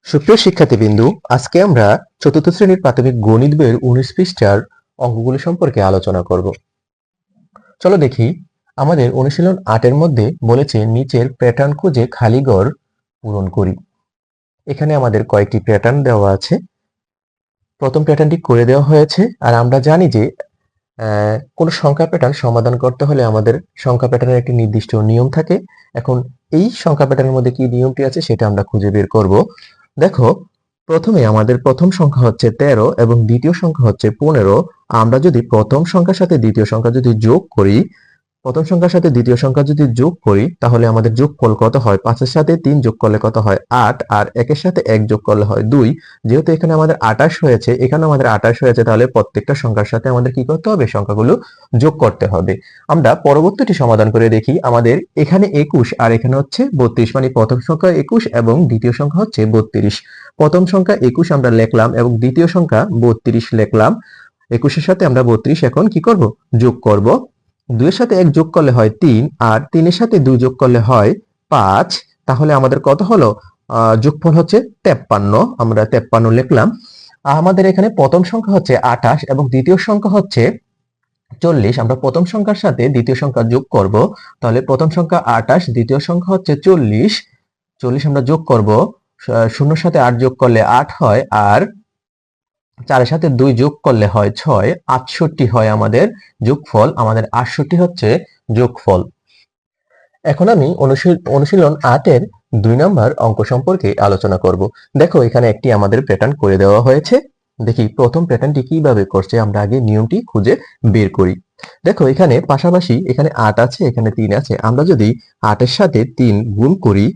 সুপ্রিয় শিক্ষার্থীবৃন্দু, আজকে আমরা চতুর্থ শ্রেণীর প্রাথমিক গণিত বইয়ের 19 পৃষ্ঠার অঙ্কগুলো সম্পর্কে আলোচনা করব। চলো দেখি, আমাদের অনুশীলন 8 এর মধ্যে বলেছে নিচের প্যাটার্ন খুঁজে খালি ঘর পূরণ করি। এখানে আমাদের কয়েকটি প্যাটার্ন দেওয়া আছে। প্রথম প্যাটার্নটি করে দেওয়া হয়েছে, আর আমরা জানি যে কোনো সংখ্যা প্যাটার্ন সমাধান করতে হলে আমাদের সংখ্যা প্যাটার্নের একটি নির্দিষ্ট নিয়ম থাকে। এখন এই সংখ্যা প্যাটার্নের মধ্যে কি নিয়মটি আছে সেটা আমরা খুঁজে বের করব। দেখো, প্রথমে আমাদের প্রথম সংখ্যা হচ্ছে 13 এবং দ্বিতীয় সংখ্যা হচ্ছে 15। আমরা যদি প্রথম সংখ্যার সাথে দ্বিতীয় সংখ্যা যদি যোগ করি, প্রথম সংখ্যার সাথে দ্বিতীয় সংখ্যা যদি যোগ করি, তাহলে আমাদের যোগফল কত হয়? 5 এর সাথে 3 যোগ করলে কত হয়? 8, আর 1 এর সাথে 1 যোগ করলে হয় 2। যেহেতু এখানে আমাদের 28 হয়েছে, এখানে আমাদের 28 হয়েছে, তাহলে প্রত্যেকটা সংখ্যার সাথে আমাদের কি করতে হবে? সংখ্যাগুলো যোগ করতে হবে। আমরা পরবর্তীটি সমাধান করে দেখি। আমাদের এখানে 21 আর এখানে হচ্ছে 32, মানে প্রথম সংখ্যা 21 এবং দ্বিতীয় সংখ্যা হচ্ছে 32। প্রথম সংখ্যা 21 আমরা লিখলাম এবং দ্বিতীয় সংখ্যা 32 লিখলাম। 21 এর সাথে আমরা 32 এখন কি করব? যোগ করব। 2 এর সাথে 1 যোগ করলে হয় 3, আর 3 এর সাথে 2 যোগ করলে হয় 5। তাহলে আমাদের কত হলো? যোগফল হচ্ছে 53। আমরা 53 লিখলাম। আমাদের এখানে প্রথম সংখ্যা হচ্ছে 28 এবং দ্বিতীয় সংখ্যা হচ্ছে 40। আমরা প্রথম সংখ্যার সাথে দ্বিতীয় সংখ্যা যোগ করব। তাহলে প্রথম সংখ্যা 28, দ্বিতীয় সংখ্যা হচ্ছে 40। 40 আমরা যোগ করব। শূন্যর সাথে 8 যোগ করলে 8 হয়, আর 4 এর সাথে 2 যোগ করলে হয় 6। 68 হয় আমাদের যোগফল। আমাদের 68 হচ্ছে যোগফল। এখন আমি অনুশীলন 8 এর 2 নম্বর অঙ্ক সম্পর্কে আলোচনা করব। দেখো, এখানে একটি আমাদের প্যাটার্ন করে দেওয়া হয়েছে। দেখি প্রথম প্যাটার্নটি কিভাবে করছে, আমরা আগে নিয়মটি খুঁজে বের করি। দেখো, এখানে পাশাপাশি এখানে 8 আছে, এখানে 3 আছে। আমরা যদি 8 এর সাথে 3 গুণ করি,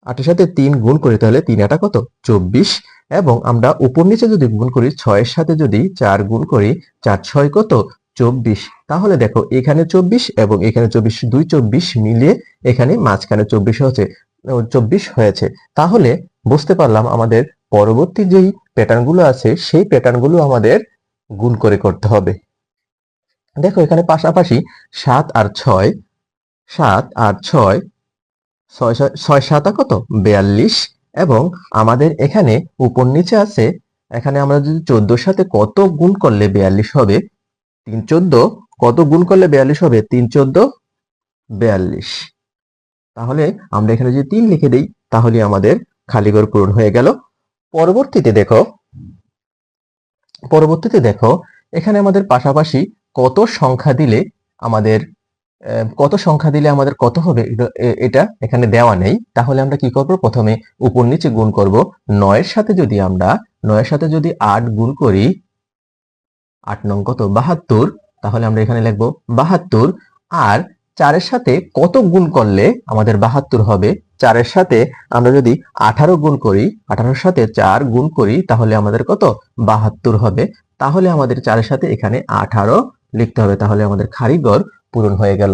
8 এর সাথে 3 গুণ করি, তাহলে 3 8 কত? 24। এবং আমরা উপর নিচে যদি গুণ করি, 6 এর সাথে যদি 4 গুণ করি, 4 6 কত? 24। তাহলে দেখো, এখানে 24 এবং এখানে 24, 2 24 মিলিয়ে এখানে মাঝখানে 24 হয়েছে। তাহলে বুঝতে পারলাম আমাদের পরবর্তী যেই প্যাটার্নগুলো আছে সেই প্যাটার্নগুলো আমাদের গুণ করে করতে হবে। দেখো, এখানে পাশাপাশি 7 আর 6, 7 আর 6, 6 7 কত? 42। এবং আমাদের এখানে উপর নিচে আছে, এখানে আমরা যদি 14 সাথে কত গুণ করলে 42 হবে? 3 14 কত গুণ করলে 42 হবে? 3 14 42। তাহলে আমরা এখানে যদি 3 লিখে দেই, তাহলে আমাদের খালি ঘর পূরণ হয়ে গেল। পরবর্তীতে দেখো, এখানে আমাদের পাশাপাশি কত সংখ্যা দিলে আমাদের কত হবে এটা এখানে দেওয়া নেই। তাহলে আমরা কি করব? প্রথমে উপর নিচে গুণ করব। 9 এর সাথে যদি 8 গুণ করি, 8 নং কত? 72। তাহলে আমরা এখানে লিখব 72। আর 4 এর সাথে কত গুণ করলে আমাদের 72 হবে? 4 এর সাথে আমরা যদি 18 গুণ করি, 18 এর সাথে 4 গুণ করি, তাহলে আমাদের কত? 72 হবে। তাহলে আমাদের 4 এর সাথে এখানে 18 লিখতে হবে। তাহলে আমাদের খালি ঘর পূরণ হয়ে গেল।